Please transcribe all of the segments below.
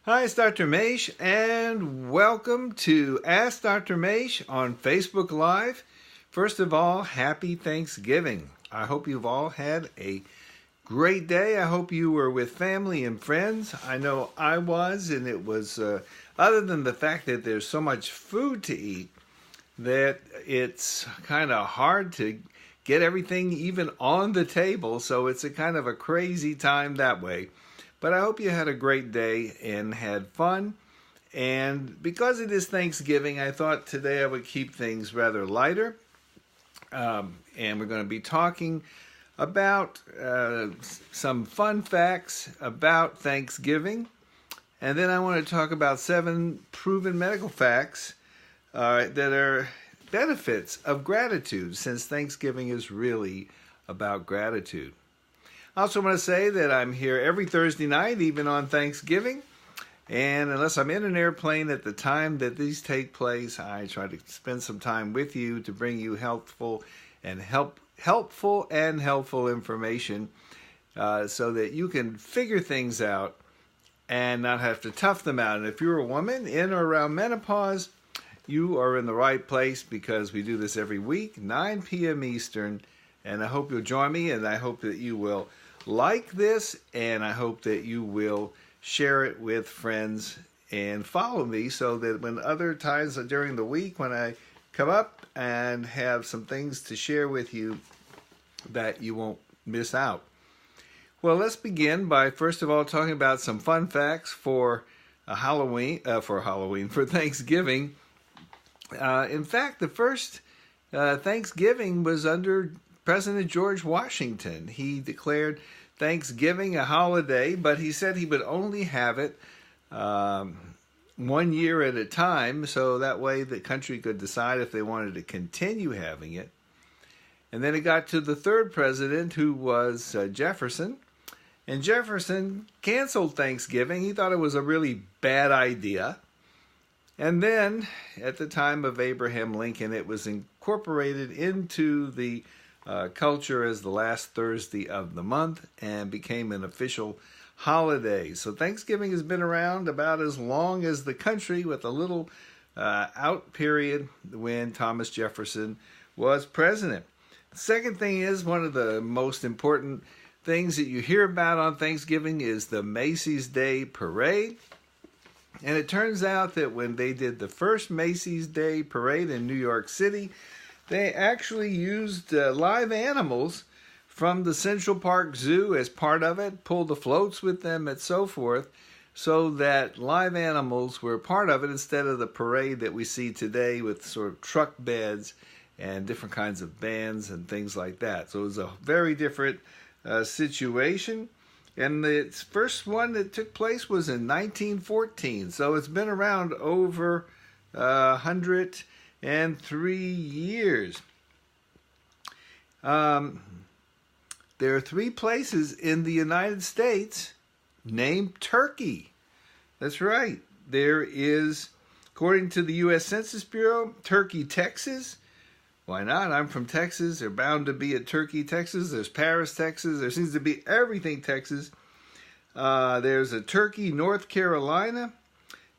Hi, it's Dr. Mache, and welcome to Ask Dr. Mache on Facebook Live. First of all, happy Thanksgiving. I hope you've all had a great day. I hope you were with family and friends. I know I was, and it was, other than the fact that there's so much food to eat, that it's kind of hard to get everything even on the table, so it's a kind of a crazy time that way. But I hope you had a great day and had fun. And because it is Thanksgiving, I thought today I would keep things rather lighter. And we're going to be talking about some fun facts about Thanksgiving. And then I want to talk about 7 proven medical facts that are benefits of gratitude, since Thanksgiving is really about gratitude. I also want to say that I'm here every Thursday night, even on Thanksgiving. And unless I'm in an airplane at the time that these take place, I try to spend some time with you to bring you helpful and helpful information so that you can figure things out and not have to tough them out. And if you're a woman in or around menopause, you are in the right place, because we do this every week, 9 p.m. Eastern. And I hope you'll join me, and I hope that you will like this, and I hope that you will share it with friends and follow me, so that when other times during the week when I come up and have some things to share with you, that you won't miss out. Well, let's begin by first of all talking about some fun facts for for Thanksgiving. In fact, the first Thanksgiving was under President George Washington. He declared Thanksgiving a holiday, but he said he would only have it 1 year at a time, so that way the country could decide if they wanted to continue having it. And then it got to the third president, who was Jefferson. And Jefferson canceled Thanksgiving. He thought it was a really bad idea. And then, at the time of Abraham Lincoln, it was incorporated into the culture as the last Thursday of the month and became an official holiday. So Thanksgiving has been around about as long as the country, with a little out period when Thomas Jefferson was president. The second thing is, one of the most important things that you hear about on Thanksgiving is the Macy's Day Parade. And it turns out that when they did the first Macy's Day Parade in New York City, they actually used live animals from the Central Park Zoo as part of it, pulled the floats with them and so forth, so that live animals were part of it instead of the parade that we see today with sort of truck beds and different kinds of bands and things like that. So it was a very different situation. And the first one that took place was in 1914. So it's been around over 103 years. There are 3 places in the United States named Turkey. That's right. There is, according to the U.S. Census Bureau, Turkey, Texas. Why not? I'm from Texas. They're bound to be at Turkey, Texas. There's Paris, Texas. There seems to be everything Texas. There's a Turkey, North Carolina.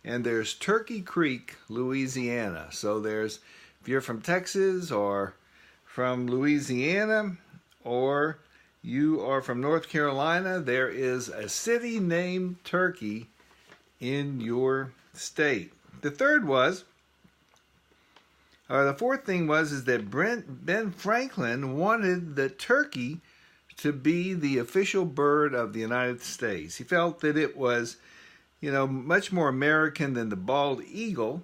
And there's Turkey Creek, Louisiana. So there's, if you're from Texas or from Louisiana, or you are from North Carolina, there is a city named Turkey in your state. The fourth thing was that Ben Franklin wanted the turkey to be the official bird of the United States. He felt that it was, much more American than the bald eagle,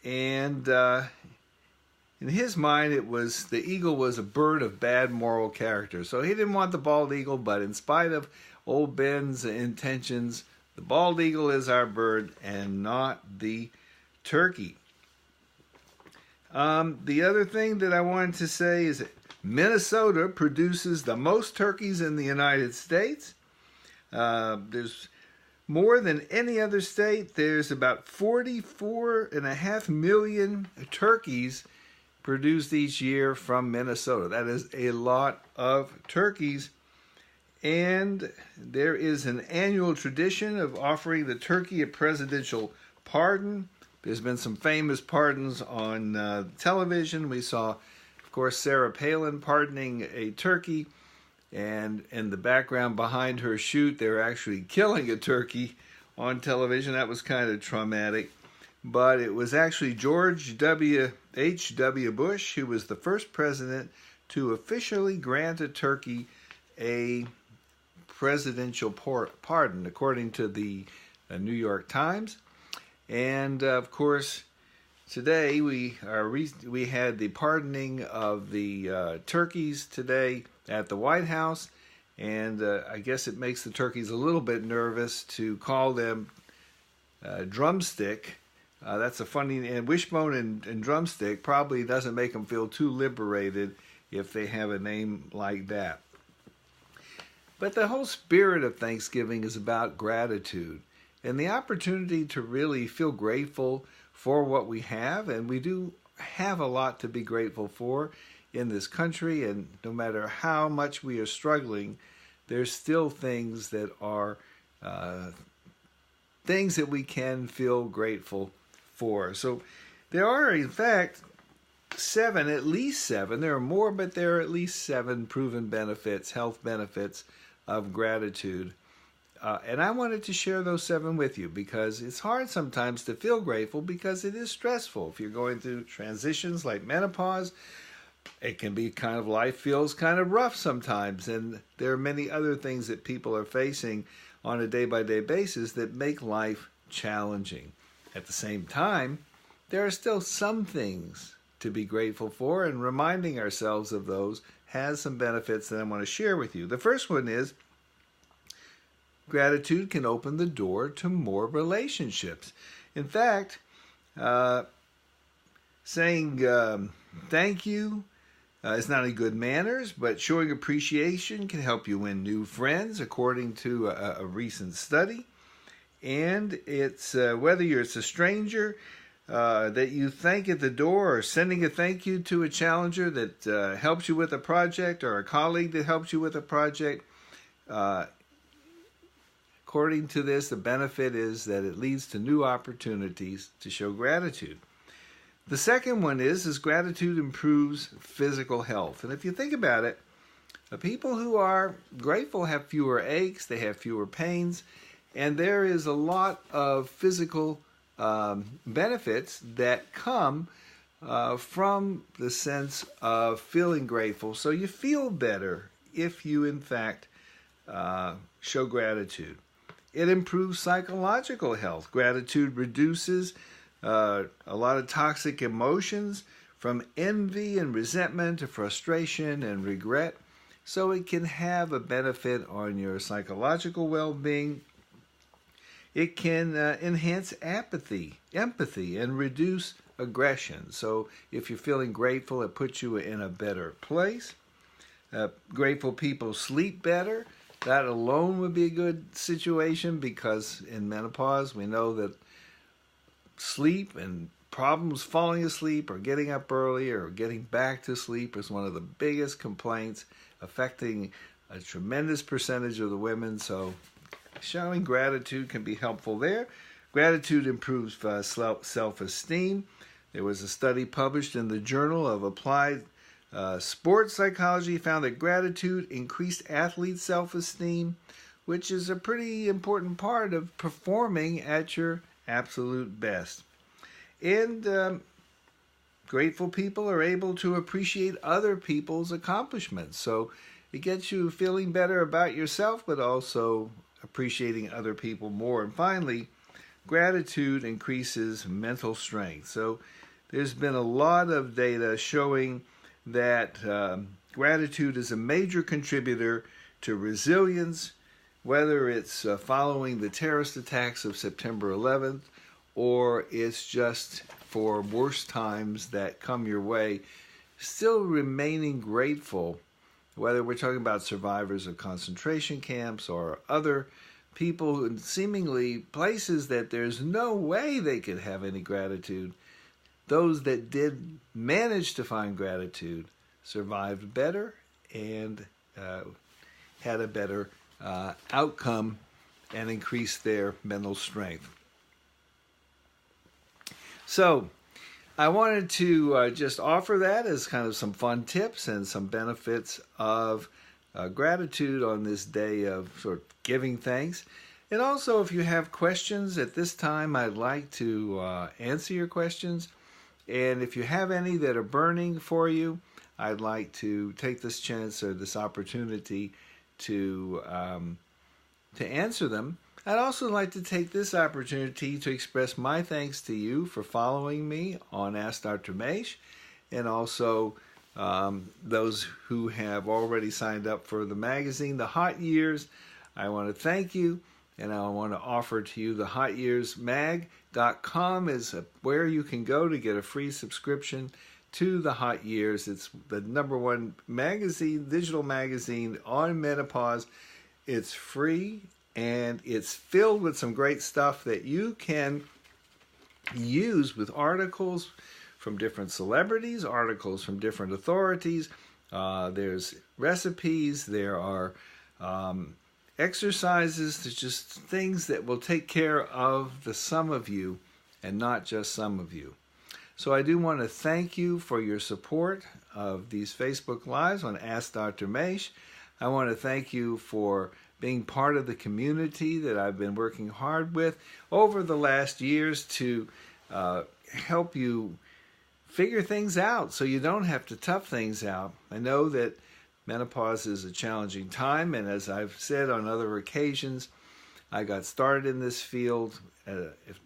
and in his mind, the eagle was a bird of bad moral character. So he didn't want the bald eagle, but in spite of old Ben's intentions, the bald eagle is our bird and not the turkey. The other thing that I wanted to say is that Minnesota produces the most turkeys in the United States. There's more than any other state. There's about 44.5 million turkeys produced each year from Minnesota. That is a lot of turkeys. And there is an annual tradition of offering the turkey a presidential pardon. There's been some famous pardons on television. We saw, of course, Sarah Palin pardoning a turkey, and in the background behind her shoot, they were actually killing a turkey on television. That was kind of traumatic. But it was actually George H.W. Bush who was the first president to officially grant a turkey a presidential pardon, according to the New York Times. And of course, today we had the pardoning of the turkeys today at the White House, and I guess it makes the turkeys a little bit nervous to call them drumstick. That's a funny, and wishbone and drumstick probably doesn't make them feel too liberated if they have a name like that. But the whole spirit of Thanksgiving is about gratitude and the opportunity to really feel grateful for what we have. And we do have a lot to be grateful for in this country. And no matter how much we are struggling, there's still things that are things that we can feel grateful for. So there are, in fact, at least seven. There are more, but there are at least 7 proven benefits, health benefits of gratitude. And I wanted to share those 7 with you because it's hard sometimes to feel grateful because it is stressful. If you're going through transitions like menopause, it can be life feels kind of rough sometimes. And there are many other things that people are facing on a day-by-day basis that make life challenging. At the same time, there are still some things to be grateful for, and reminding ourselves of those has some benefits that I want to share with you. The first one is gratitude can open the door to more relationships. In fact, saying thank you is not only good manners, but showing appreciation can help you win new friends, according to a recent study. And it's whether it's a stranger that you thank at the door, or sending a thank you to a challenger that helps you with a project, or a colleague that helps you with a project. According to this, the benefit is that it leads to new opportunities to show gratitude. The second one is gratitude improves physical health. And if you think about it, the people who are grateful have fewer aches, they have fewer pains, and there is a lot of physical benefits that come from the sense of feeling grateful. So you feel better if you, in fact, show gratitude. It improves psychological health. Gratitude reduces a lot of toxic emotions, from envy and resentment to frustration and regret. So it can have a benefit on your psychological well-being. It can enhance empathy, and reduce aggression. So if you're feeling grateful, it puts you in a better place. Grateful people sleep better. That alone would be a good situation, because in menopause we know that sleep and problems falling asleep or getting up early or getting back to sleep is one of the biggest complaints affecting a tremendous percentage of the women. So showing gratitude can be helpful there. Gratitude improves self-esteem. There was a study published in the Journal of Applied Sports Psychology found that gratitude increased athletes' self-esteem, which is a pretty important part of performing at your absolute best. And grateful people are able to appreciate other people's accomplishments. So it gets you feeling better about yourself, but also appreciating other people more. And finally, gratitude increases mental strength. So there's been a lot of data showing that gratitude is a major contributor to resilience, whether it's following the terrorist attacks of September 11th, or it's just for worse times that come your way. Still remaining grateful, whether we're talking about survivors of concentration camps or other people in seemingly places that there's no way they could have any gratitude. Those that did manage to find gratitude survived better and had a better outcome and increased their mental strength. So I wanted to just offer that as kind of some fun tips and some benefits of gratitude on this day of sort of giving thanks. And also, if you have questions at this time, I'd like to answer your questions. And if you have any that are burning for you, I'd like to take this chance or this opportunity to answer them. I'd also like to take this opportunity to express my thanks to you for following me on Ask Dr. Mache, and also those who have already signed up for the magazine, The Hot Years. I want to thank you, and I want to offer to you the hotyearsmag.com is where you can go to get a free subscription to The Hot Years. It's the #1 magazine, digital magazine on menopause. It's free, and it's filled with some great stuff that you can use with articles from different celebrities, articles from different authorities. There's recipes, there are exercises, there's just things that will take care of the sum of you and not just some of you. So I do want to thank you for your support of these Facebook Lives on Ask Dr. Mache. I want to thank you for being part of the community that I've been working hard with over the last years to help you figure things out so you don't have to tough things out. I know that menopause is a challenging time, and as I've said on other occasions, I got started in this field.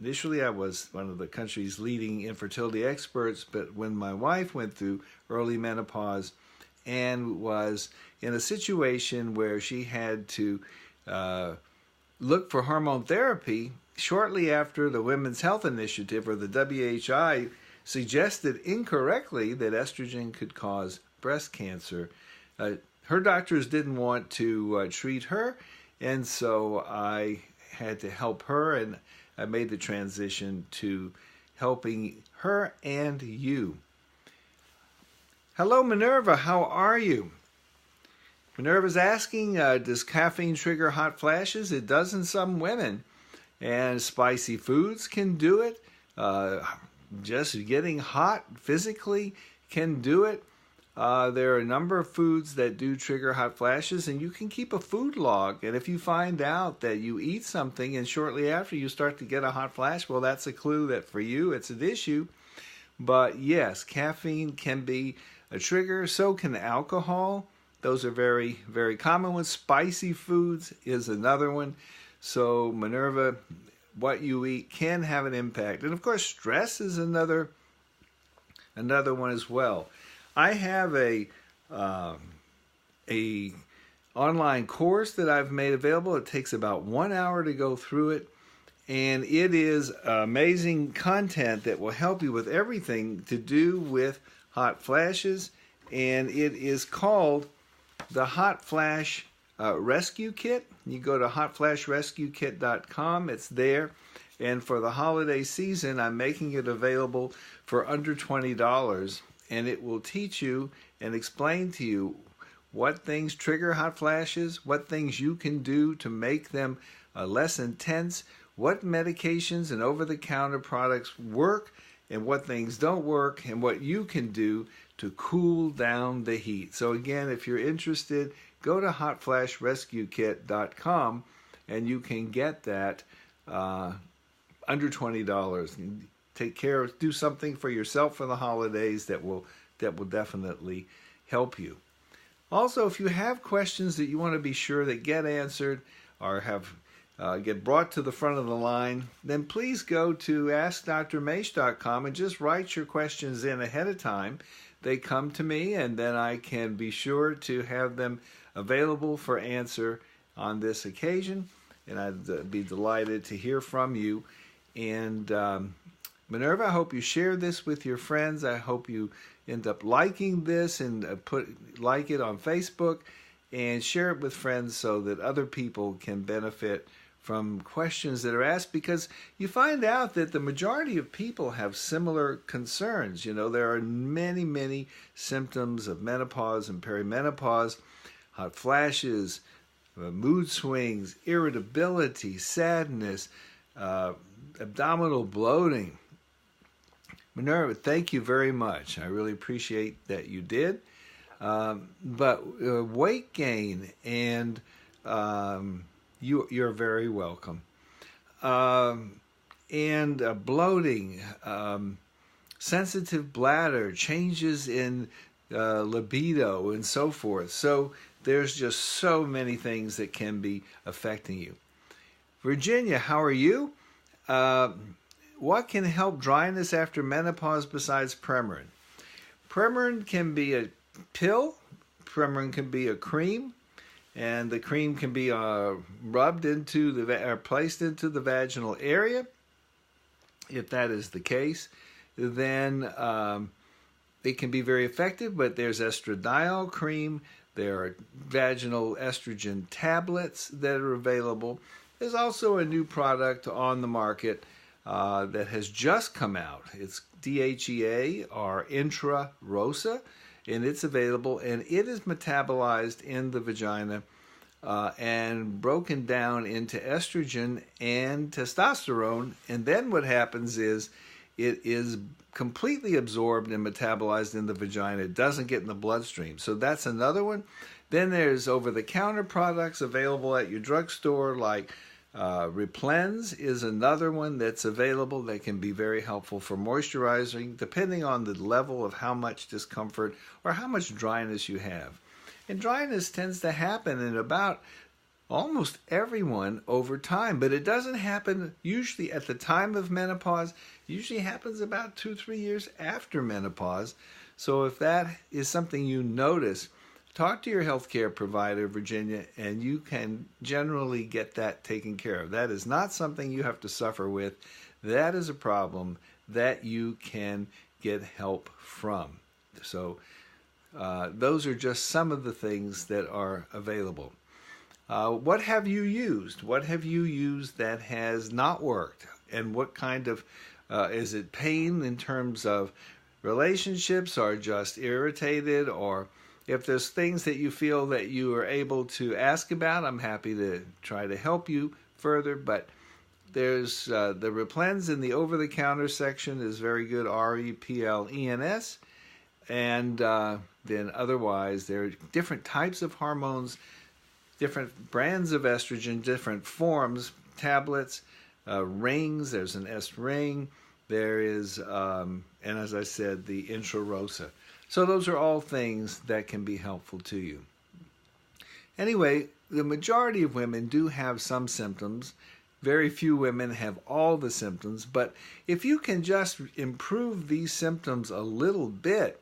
Initially, I was one of the country's leading infertility experts, but when my wife went through early menopause and was in a situation where she had to look for hormone therapy, shortly after the Women's Health Initiative, or the WHI, suggested incorrectly that estrogen could cause breast cancer. Her doctors didn't want to treat her, and so I had to help her, and I made the transition to helping her and you. Hello, Minerva. How are you? Minerva's asking, does caffeine trigger hot flashes? It does in some women, and spicy foods can do it. Just getting hot physically can do it. There are a number of foods that do trigger hot flashes, and you can keep a food log. And if you find out that you eat something and shortly after you start to get a hot flash, well, that's a clue that for you it's an issue. But yes, caffeine can be a trigger. So can alcohol. Those are very, very common ones. Spicy foods is another one. So Minerva, what you eat can have an impact. And of course, stress is another one as well. I have a online course that I've made available. It takes about 1 hour to go through it, and it is amazing content that will help you with everything to do with hot flashes. And it is called the Hot Flash Rescue Kit. You go to hotflashrescuekit.com. It's there. And for the holiday season, I'm making it available for under $20. And it will teach you and explain to you what things trigger hot flashes, what things you can do to make them less intense, what medications and over-the-counter products work, and what things don't work, and what you can do to cool down the heat. So again, if you're interested, go to hotflashrescuekit.com and you can get that under $20. Take care, do something for yourself for the holidays that will definitely help you. Also, if you have questions that you want to be sure that get answered or have get brought to the front of the line, then please go to AskDrMache.com and just write your questions in ahead of time. They come to me, and then I can be sure to have them available for answer on this occasion. And I'd be delighted to hear from you. And Minerva, I hope you share this with your friends. I hope you end up liking this and like it on Facebook and share it with friends so that other people can benefit from questions that are asked, because you find out that the majority of people have similar concerns. You know, there are many, many symptoms of menopause and perimenopause, hot flashes, mood swings, irritability, sadness, abdominal bloating. Minerva, thank you very much. I really appreciate that you did. But weight gain, and you're very welcome. And bloating, sensitive bladder, changes in libido, and so forth. So there's just so many things that can be affecting you. Virginia, how are you? What can help dryness after menopause besides Premarin? Premarin can be a pill. Premarin can be a cream. And the cream can be rubbed into or placed into the vaginal area. If that is the case, then it can be very effective. But there's estradiol cream. There are vaginal estrogen tablets that are available. There's also a new product on the market that has just come out. It's DHEA or Intra Rosa, and it's available, and it is metabolized in the vagina and broken down into estrogen and testosterone. And then what happens is it is completely absorbed and metabolized in the vagina. It doesn't get in the bloodstream. So that's another one. Then there's over-the-counter products available at your drugstore, like Replens is another one that's available that can be very helpful for moisturizing, depending on the level of how much discomfort or how much dryness you have. And dryness tends to happen in about almost everyone over time, but it doesn't happen usually at the time of menopause. It usually happens about 2-3 years after menopause. So if that is something you notice, talk to your healthcare provider, Virginia, and you can generally get that taken care of. That is not something you have to suffer with. That is a problem that you can get help from. So those are just some of the things that are available. What have you used? What have you used that has not worked? And what kind of, is it pain in terms of relationships, or just irritated, or if there's things that you feel that you are able to ask about, I'm happy to try to help you further. But there's the Replens in the over-the-counter section is very good, Replens. And then otherwise, there are different types of hormones, different brands of estrogen, different forms, tablets, rings. There's an S ring. There is, and as I said, the Intra Rosa. So those are all things that can be helpful to you. Anyway, the majority of women do have some symptoms. Very few women have all the symptoms. But if you can just improve these symptoms a little bit,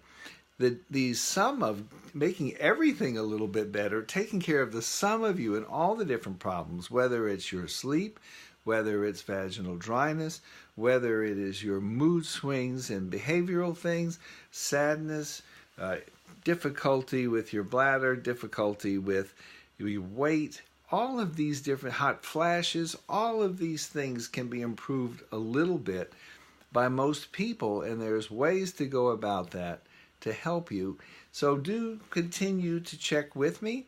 the sum of making everything a little bit better, taking care of the sum of you and all the different problems, whether it's your sleep, whether it's vaginal dryness, whether it is your mood swings and behavioral things, sadness, difficulty with your bladder, difficulty with your weight, all of these different hot flashes, all of these things can be improved a little bit by most people, and there's ways to go about that to help you. So do continue to check with me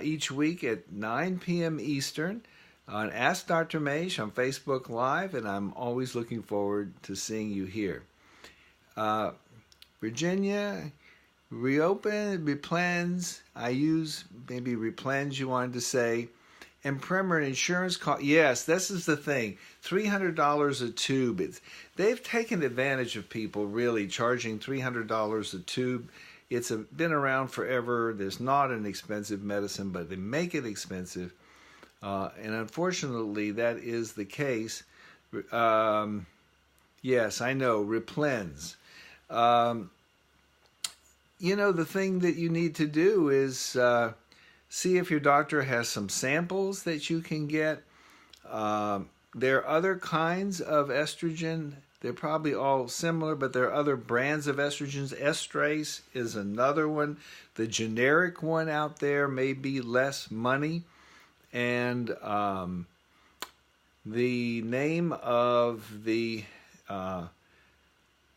each week at 9 p.m. Eastern on Ask Dr. Mache on Facebook Live, and I'm always looking forward to seeing you here. Virginia, reopen, Replens, I use maybe Replens you wanted to say, and Premarin insurance cost. Yes, this is the thing, $300 a tube. They've taken advantage of people really charging $300 a tube. It's been around forever. There's not an expensive medicine, but they make it expensive. And unfortunately, that is the case. Yes, I know, Replens. You know, the thing that you need to do is see if your doctor has some samples that you can get. There are other kinds of estrogen. They're probably all similar, but there are other brands of estrogens. Estrace is another one. The generic one out there may be less money. And the name of the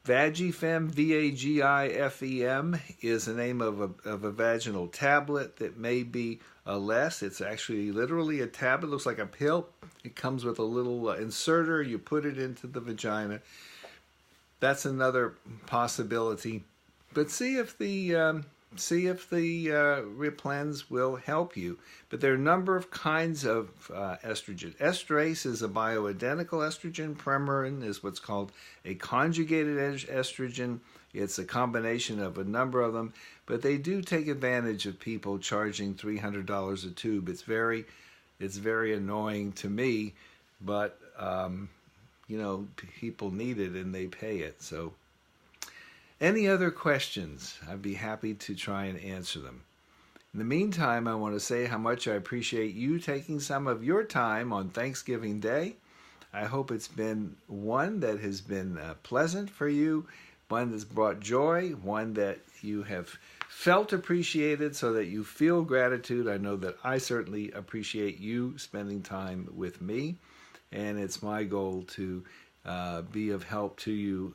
Vagifem, Vagifem, is the name of a vaginal tablet that may be less. It's actually literally a tablet. It looks like a pill. It comes with a little inserter. You put it into the vagina. That's another possibility. But see if the Riplens will help you. But there are a number of kinds of estrogen. Estrase is a bioidentical estrogen. Premarin is what's called a conjugated estrogen. It's a combination of a number of them, but they do take advantage of people charging $300 a tube. It's very annoying to me, but people need it and they pay it. So, any other questions? I'd be happy to try and answer them. In the meantime, I want to say how much I appreciate you taking some of your time on Thanksgiving Day. I hope it's been one that has been pleasant for you, one that's brought joy, one that you have felt appreciated so that you feel gratitude. I know that I certainly appreciate you spending time with me, and it's my goal to be of help to you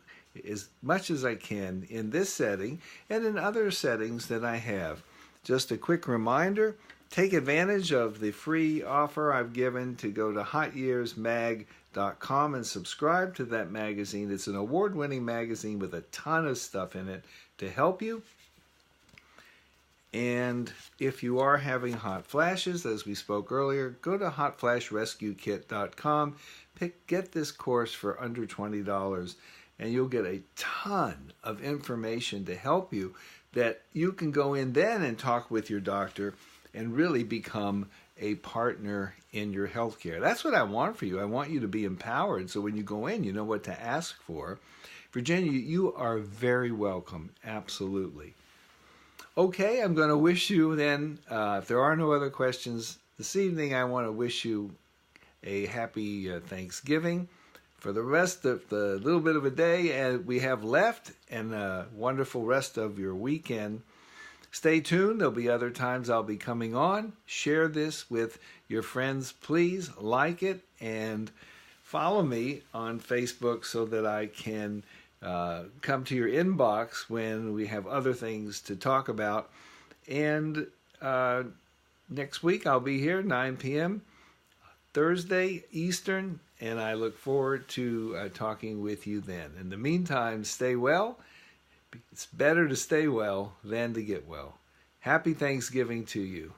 as much as I can in this setting and in other settings that I have. Just a quick reminder, take advantage of the free offer I've given to go to hotyearsmag.com and subscribe to that magazine. It's an award-winning magazine with a ton of stuff in it to help you. And if you are having hot flashes, as we spoke earlier, go to hotflashrescuekit.com, get this course for under $20, and you'll get a ton of information to help you that you can go in then and talk with your doctor and really become a partner in your healthcare. That's what I want for you. I want you to be empowered so when you go in, you know what to ask for. Virginia, you are very welcome. Absolutely. Okay, I'm going to wish you then, if there are no other questions this evening, I want to wish you a happy Thanksgiving. For the rest of the little bit of a day we have left, and a wonderful rest of your weekend. Stay tuned. There'll be other times I'll be coming on. Share this with your friends. Please like it and follow me on Facebook so that I can come to your inbox when we have other things to talk about. And next week I'll be here 9 p.m. Thursday Eastern, and I look forward to talking with you then. In the meantime, stay well. It's better to stay well than to get well. Happy Thanksgiving to you.